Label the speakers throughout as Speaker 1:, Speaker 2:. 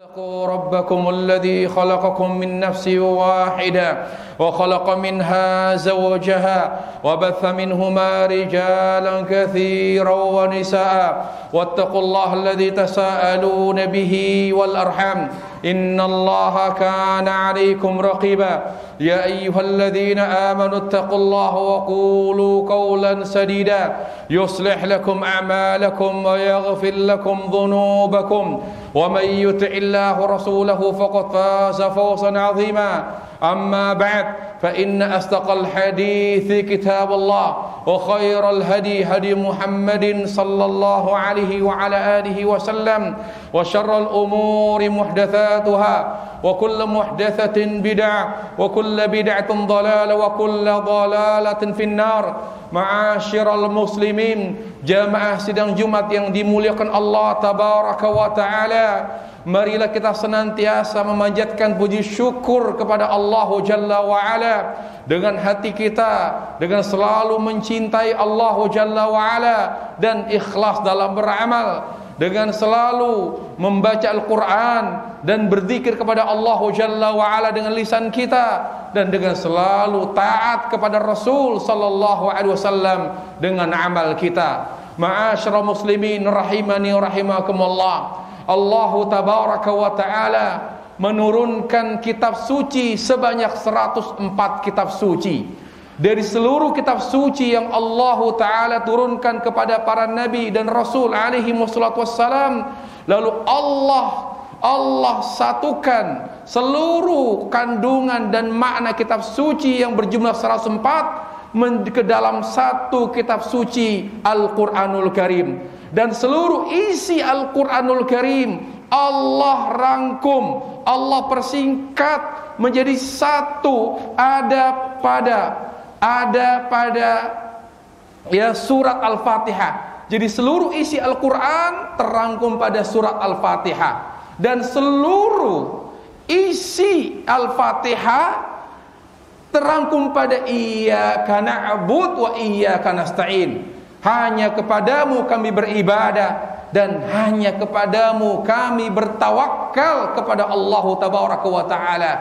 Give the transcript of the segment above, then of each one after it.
Speaker 1: اتقوا ربكم الذي خلقكم من نفس واحدة وخلق منها زوجها وبث منهما رجالا كثيرا ونساء واتقوا الله الذي تساءلون به والأرحام إن الله كان عليكم رقيبا يا أيها الذين آمنوا اتقوا الله وقولوا قولا سديدا يصلح لكم أعمالكم ويغفر لكم ذنوبكم ومن يطع الله ورسوله فقد فاز فوزا عظيما أما بعد فإن أصدق الحديث كتاب الله وخير الهدي هدي محمد صلى الله عليه وعلى آله وسلم وشر الأمور محدثاتها وكل محدثة بدعة وكل بدعة ضلالة وكل ضلالة في النار. Ma'asyiral muslimin, jamaah sidang Jumat yang dimuliakan Allah tabaraka wa ta'ala, marilah kita senantiasa memanjatkan puji syukur kepada Allah Jalla wa Ala dengan hati kita, dengan selalu mencintai Allah Jalla wa Ala dan ikhlas dalam beramal, dengan selalu membaca Al-Quran dan berzikir kepada Allah Jalla wa Ala dengan lisan kita, dan dengan selalu taat kepada Rasul sallallahu alaihi wasallam dengan amal kita. Ma'asyiral muslimin rahimani wa rahimakumullah, Allah tabaraka wa ta'ala menurunkan kitab suci sebanyak 104 kitab suci. Dari seluruh kitab suci yang Allah Ta'ala turunkan kepada para nabi dan rasul alaihi wassalatu wassalam, lalu Allah satukan seluruh kandungan dan makna kitab suci yang berjumlah 104 ke dalam satu kitab suci Al-Quranul Karim. Dan seluruh isi Al-Quranul Karim Allah rangkum, Allah persingkat menjadi satu, ada pada surat Al-Fatihah. Jadi seluruh isi Al-Quran terangkum pada surat Al-Fatihah, dan seluruh isi Al-Fatihah terangkum pada iyyaka na'budu wa iyyaka nasta'in. Hanya kepadamu kami beribadah dan hanya kepadamu kami bertawakal kepada Allah tabaraka wa ta'ala.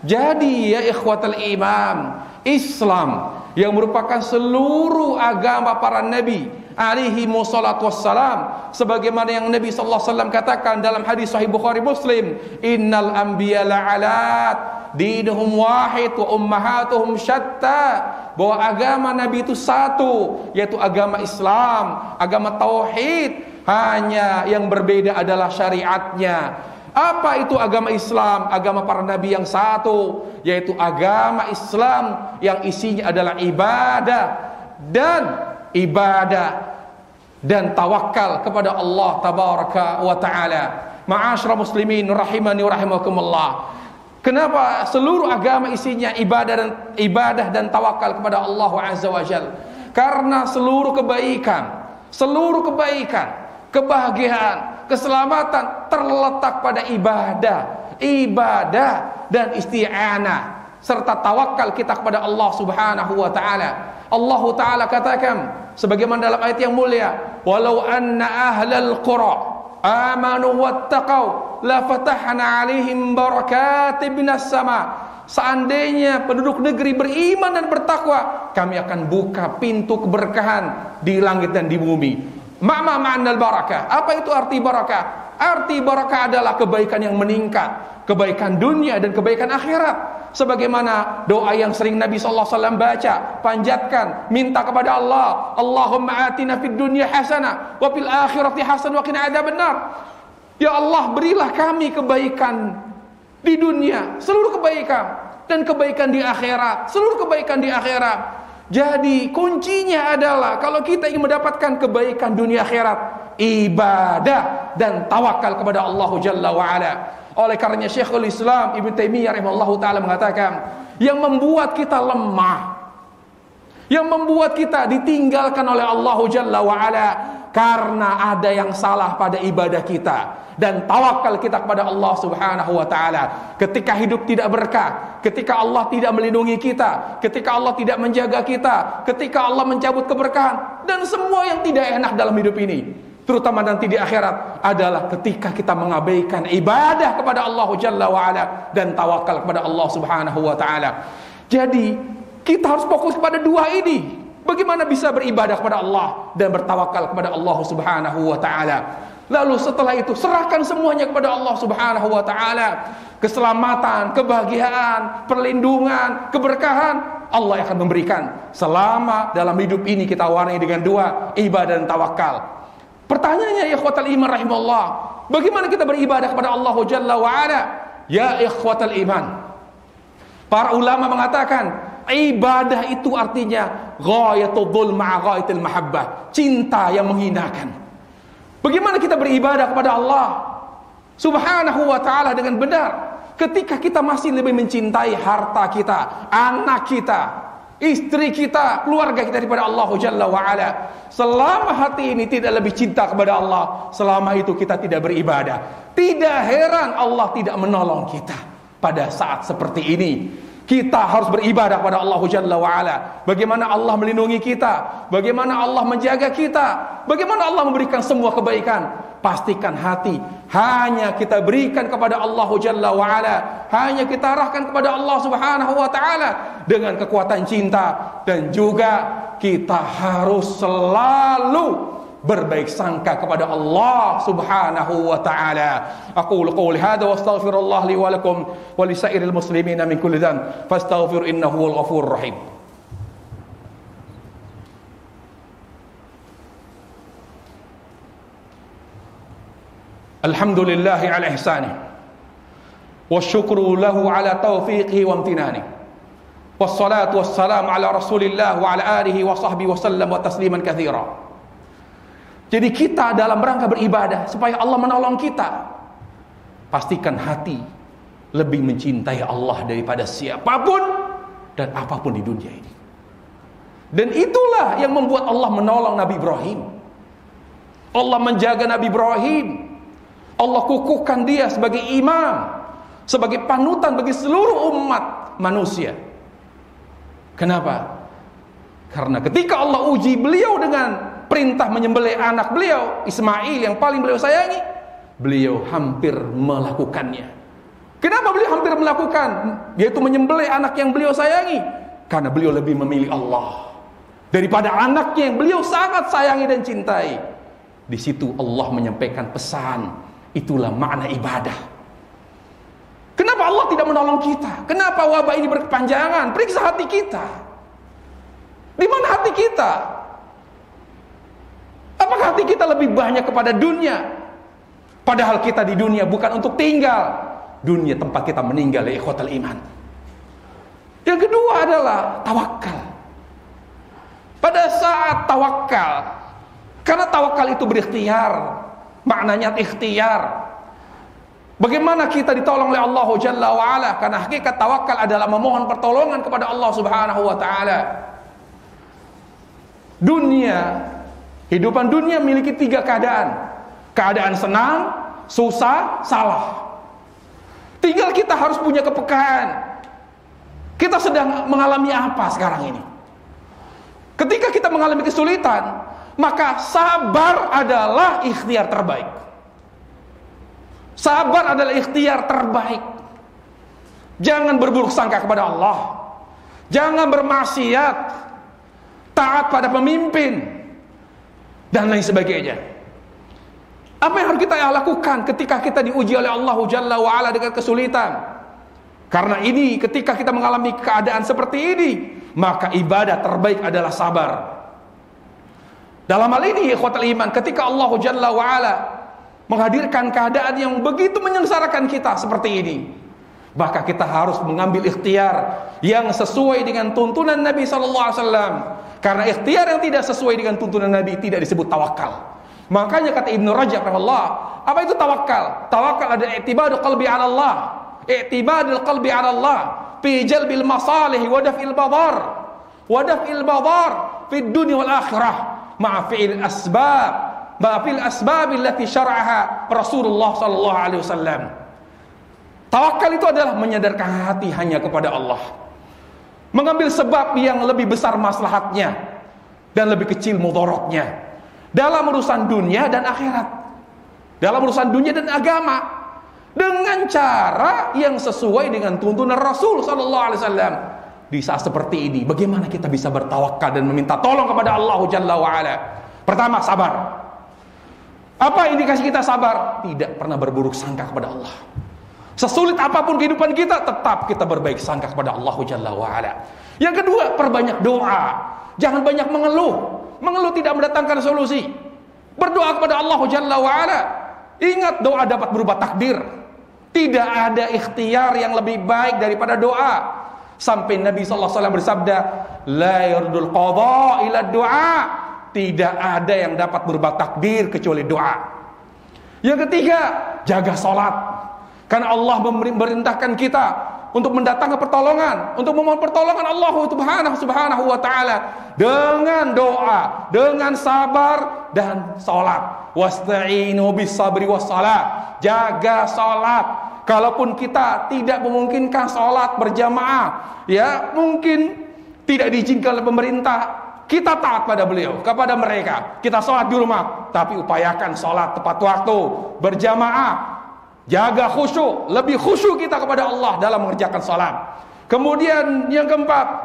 Speaker 1: Jadi ya ikhwatal iman, Islam yang merupakan seluruh agama para nabi alaihi wassalatu wassalam, sebagaimana yang Nabi sallallahu alaihi wasallam katakan dalam hadis sahih Bukhari Muslim, innal anbiya la'alat dinuhum wahid wa ummahatuhum syatta, bahwa agama nabi itu satu, yaitu agama Islam, agama tauhid, hanya yang berbeda adalah syariatnya. Apa itu agama Islam? Agama para nabi yang satu, yaitu agama Islam yang isinya adalah ibadah dan tawakal kepada Allah tabaraka wa ta'ala. Ma'asyiral muslimin rahimani wa rahimakumullah. Kenapa seluruh agama isinya ibadah dan tawakal kepada Allah azza wa jalla? Karena seluruh kebaikan, kebahagiaan, keselamatan terletak pada ibadah dan isti'anah serta tawakal kita kepada Allah Subhanahu wa taala. Allah taala katakan sebagaimana dalam ayat yang mulia, walau anna ahlal qura amanu wattaqau la fatahna alaihim barakatin minas sama. Seandainya penduduk negeri beriman dan bertakwa, kami akan buka pintu keberkahan di langit dan di bumi. Ma'nal barakah. Apa itu arti barakah? Arti barakah adalah kebaikan yang meningkat, kebaikan dunia dan kebaikan akhirat. Sebagaimana doa yang sering Nabi sallallahu alaihi wasallam baca, panjatkan, minta kepada Allah, Allahumma atina fid dunya hasanah wa fil akhirati hasanah wa qina adzabannar. Ya Allah, berilah kami kebaikan di dunia, seluruh kebaikan, dan kebaikan di akhirat, seluruh kebaikan di akhirat. Jadi kuncinya adalah kalau kita ingin mendapatkan kebaikan dunia akhirat, ibadah dan tawakal kepada Allah Jalla wa Ala. Oleh karenanya Syekhul Islam Ibnu Taimiyah rahimahullahu taala mengatakan, yang membuat kita lemah, yang membuat kita ditinggalkan oleh Allah Jalla wa Ala, karena ada yang salah pada ibadah kita dan tawakal kita kepada Allah Subhanahu wa taala. Ketika hidup tidak berkah, ketika Allah tidak melindungi kita, ketika Allah tidak menjaga kita, ketika Allah mencabut keberkahan dan semua yang tidak enak dalam hidup ini, terutama nanti di akhirat, adalah ketika kita mengabaikan ibadah kepada Allah Jalla wa ala dan tawakal kepada Allah Subhanahu wa taala. Jadi, kita harus fokus kepada dua ini. Bagaimana bisa beribadah kepada Allah dan bertawakal kepada Allah Subhanahu wa taala. Lalu setelah itu serahkan semuanya kepada Allah Subhanahu wa taala. Keselamatan, kebahagiaan, perlindungan, keberkahan Allah akan memberikan selama dalam hidup ini kita warnai dengan dua, ibadah dan tawakal. Pertanyaannya ya ikhwatal iman rahimallah, bagaimana kita beribadah kepada Allah Jalla wa ala? Ya ikhwatal iman, para ulama mengatakan ibadah itu artinya ghayatul dhul ma'a ghayatil mahabbah, cinta yang menghinakan. Bagaimana kita beribadah kepada Allah Subhanahu wa ta'ala dengan benar ketika kita masih lebih mencintai harta kita, anak kita, istri kita, keluarga kita daripada Allah Jalla wa ala. Selama hati ini tidak lebih cinta kepada Allah, selama itu kita tidak beribadah. Tidak heran Allah tidak menolong kita pada saat seperti ini. Kita harus beribadah kepada Allah Jalla wa ala. Bagaimana Allah melindungi kita, bagaimana Allah menjaga kita, bagaimana Allah memberikan semua kebaikan. Pastikan hati hanya kita berikan kepada Allah Jalla wa ala, hanya kita arahkan kepada Allah Subhanahu wa taala dengan kekuatan cinta, dan juga kita harus selalu berbaik sangka kepada Allah Subhanahu wa taala. Aqulu qouli hadza wa astaghfirullah li wa lakum wa li sairil muslimin min kulli dhanb fastaghfir innahu huwal ghafurur rahim. Alhamdulillahi ala ihsanih wasyukru lahu ala taufiqihi wa amtinani wassalatu wassalamu ala rasulillah wa ala alihi wa sahbihi wa sallam wa tasliman katsira. Jadi kita dalam rangka beribadah supaya Allah menolong kita, pastikan hati lebih mencintai Allah daripada siapapun dan apapun di dunia ini. Dan itulah yang membuat Allah menolong Nabi Ibrahim. Allah menjaga Nabi Ibrahim. Allah kukuhkan dia sebagai imam, sebagai panutan bagi seluruh umat manusia. Kenapa? Karena ketika Allah uji beliau dengan perintah menyembelih anak beliau Ismail yang paling beliau sayangi, beliau hampir melakukannya. Kenapa beliau hampir melakukan, yaitu menyembelih anak yang beliau sayangi? Karena beliau lebih memilih Allah daripada anaknya yang beliau sangat sayangi dan cintai. Di situ Allah menyampaikan pesan, itulah makna ibadah. Kenapa Allah tidak menolong kita? Kenapa wabah ini berkepanjangan? Periksa hati kita. Di mana hati kita? Apakah hati kita lebih banyak kepada dunia? Padahal kita di dunia bukan untuk tinggal. Dunia tempat kita meninggal, ya ikhwatal iman. Yang kedua adalah tawakal. Pada saat tawakal, karena tawakal itu berikhtiar, maknanya ikhtiar. Bagaimana kita ditolong oleh Allah Jalla wa ala? Karena hakikat tawakal adalah memohon pertolongan kepada Allah Subhanahu wa taala. Dunia, kehidupan dunia memiliki 3 keadaan. Keadaan senang, susah, salah. Tinggal kita harus punya kepekaan. Kita sedang mengalami apa sekarang ini? Ketika kita mengalami kesulitan, maka sabar adalah ikhtiar terbaik. Sabar adalah ikhtiar terbaik. Jangan berburuk sangka kepada Allah. Jangan bermaksiat. Taat pada pemimpin dan lain sebagainya. Apa yang harus kita lakukan ketika kita diuji oleh Allah Jalla wa ala dengan kesulitan? Karena ini ketika kita mengalami keadaan seperti ini, maka ibadah terbaik adalah sabar. Dalam hal ini ikhwatul iman, ketika Allah Jalla wa ala menghadirkan keadaan yang begitu menyengsarakan kita seperti ini, maka kita harus mengambil ikhtiar yang sesuai dengan tuntunan Nabi sallallahu alaihi wasallam. Karena ikhtiar yang tidak sesuai dengan tuntunan Nabi tidak disebut tawakal. Makanya kata Ibnu Rajab rahimahullah, apa itu tawakal? Tawakal adalah i'tibadul qalbi 'ala Allah. I'tibadul qalbi 'ala Allah fi jalbil masalih wa daf'il badar. Wa daf'il badar fi dunya wal akhirah ma'a fi'il asbab fil asbabil lati syara'aha Rasulullah sallallahu alaihi wasallam. Tawakal itu adalah menyadarkan hati hanya kepada Allah. Mengambil sebab yang lebih besar maslahatnya dan lebih kecil mudaratnya dalam urusan dunia dan akhirat. Dalam urusan dunia dan agama dengan cara yang sesuai dengan tuntunan Rasul sallallahu alaihi wasallam. Di saat seperti ini, bagaimana kita bisa bertawakal dan meminta tolong kepada Allah Jalla wa Ala? Pertama, sabar. Apa indikasi kita sabar? Tidak pernah berburuk sangka kepada Allah. Sesulit apapun kehidupan kita, tetap kita berbaik sangka kepada Allah Jalla wa Ala. Yang kedua, perbanyak doa. Jangan banyak mengeluh. Mengeluh tidak mendatangkan solusi. Berdoa kepada Allah Jalla wa Ala. Ingat, doa dapat berubah takdir. Tidak ada ikhtiar yang lebih baik daripada doa. Sampai Nabi SAW bersabda, la yardul qadha ila doa. Tidak ada yang dapat berubah takdir kecuali doa. Yang ketiga, jaga salat. Karena Allah memerintahkan kita untuk mendatangkan pertolongan, untuk memohon pertolongan Allah subhanahu wa ta'ala dengan doa, dengan sabar dan salat. Wasta'inu bis sabri was salat. Jaga salat. Kalaupun kita tidak memungkinkan sholat berjamaah, ya mungkin tidak diizinkan oleh pemerintah, kita taat pada beliau, kepada mereka. Kita sholat di rumah, tapi upayakan sholat tepat waktu, berjamaah, jaga khusyuk, lebih khusyuk kita kepada Allah dalam mengerjakan sholat. Kemudian yang keempat,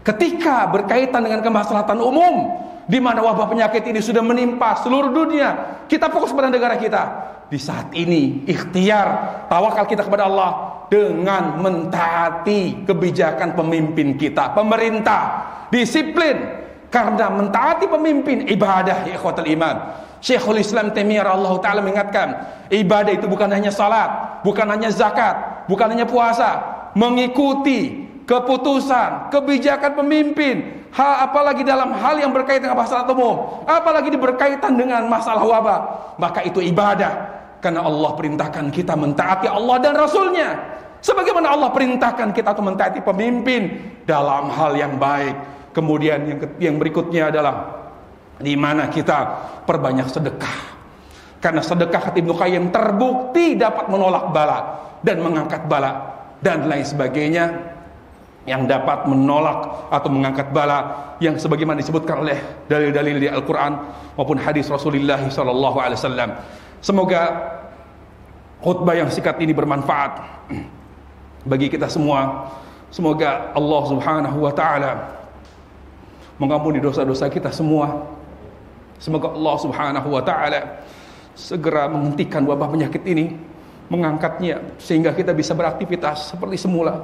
Speaker 1: ketika berkaitan dengan kemaslahatan umum, di mana wabah penyakit ini sudah menimpa seluruh dunia, kita fokus pada negara kita. Di saat ini ikhtiar tawakal kita kepada Allah dengan mentaati kebijakan pemimpin kita, pemerintah, disiplin. Karena mentaati pemimpin ibadah, ya ikhwatul iman. Syekhul Islam Taimiyah Allah Ta'ala mengingatkan, ibadah itu bukan hanya salat, bukan hanya zakat, bukan hanya puasa, mengikuti keputusan, kebijakan pemimpin, apalagi dalam hal yang berkaitan dengan masalah umum, apalagi berkaitan dengan masalah wabah, maka itu ibadah. Karena Allah perintahkan kita mentaati Allah dan Rasulnya, sebagaimana Allah perintahkan kita untuk mentaati pemimpin dalam hal yang baik. Kemudian yang berikutnya adalah di mana kita perbanyak sedekah. Karena sedekah kata Ibnu Qayyim terbukti dapat menolak bala dan mengangkat bala dan lain sebagainya, yang dapat menolak atau mengangkat bala, yang sebagaimana disebutkan oleh dalil-dalil di Al-Quran maupun hadis Rasulullah SAW. Semoga khutbah yang singkat ini bermanfaat bagi kita semua. Semoga Allah Subhanahu wa Ta'ala mengampuni dosa-dosa kita semua. Semoga Allah Subhanahu wa Ta'ala segera menghentikan wabah penyakit ini, mengangkatnya sehingga kita bisa beraktivitas seperti semula,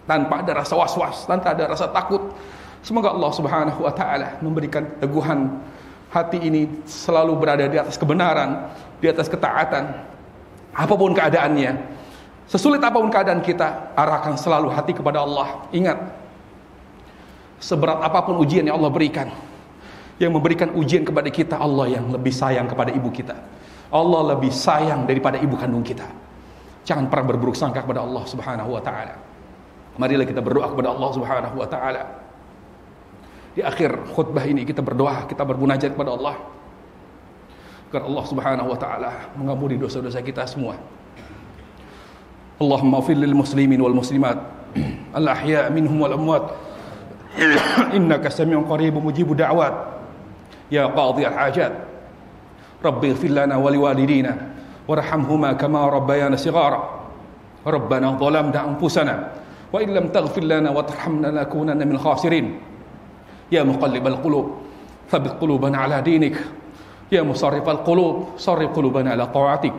Speaker 1: tanpa ada rasa was-was, tanpa ada rasa takut. Semoga Allah Subhanahu wa Ta'ala memberikan teguhan hati ini selalu berada di atas kebenaran, di atas ketaatan, apapun keadaannya. Sesulit apapun keadaan kita, arahkan selalu hati kepada Allah. Ingat, seberat apapun ujian yang Allah berikan, yang memberikan ujian kepada kita, Allah yang lebih sayang kepada ibu kita. Allah lebih sayang daripada ibu kandung kita. Jangan pernah berburuk sangka kepada Allah Subhanahu wa Ta'ala. Marilah kita berdoa kepada Allah Subhanahu wa Ta'ala. Di akhir khutbah ini kita berdoa, kita bermunajat kepada Allah agar Allah Subhanahu wa Ta'ala mengampuni dosa-dosa kita semua. Allahumma ighfir lil muslimin wal muslimat al ahya' minhum wal amwat innaka sami'un qaribun mujibud da'wat ya qadhi al hajat. Rabbi ighfir lana wa liwalidina warhamhuma kama rabbayana shighara. Rabbana zalamna anfusana wa in lam taghfir lana wa tarhamna lanakunanna minal khasirin. Ya muqallibal qulub thabbit qulubana ala dinik. Ya musarrifal qulub sarrif qulubana ala ta'atik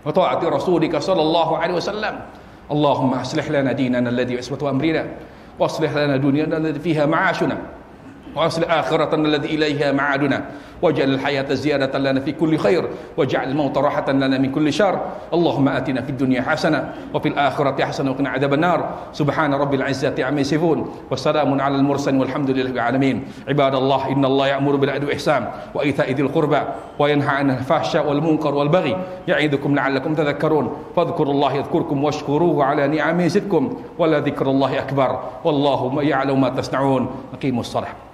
Speaker 1: wa ta'ati rasulika sallallahu alaihi wasallam. Allahumma aslih lana dinana alladhi ismatu amrina wa aslih lana dunyana allati fiha ma'ashuna wa aslih akhiratana allati ilayha ma'aduna waj'al al-hayata ziyadatan lana fi kulli khair waj'al al-mauta rahatan lana min kulli syarr. Allahumma atina fid dunya hasanah wa fil akhirati hasanah wa qina adzaban nar. Subhana rabbil izzati amma yasifun wa salamun 'alal mursalin walhamdulillahi rabbil alamin. Ibadallah, innallaha ya'muru bil 'adli wal ihsan wa ita'i dzil qurba wa yanha 'anil fahsya'i wal munkar wal baghi ya'idukum la'allakum tadhakkarun. Fadhkurullaha yadhkurkum washkuruhu 'ala ni'amihi yazidkum wa la dzikrullahi akbar. Wallahu ya'lamu ma tasna'un. Aqimus shalah.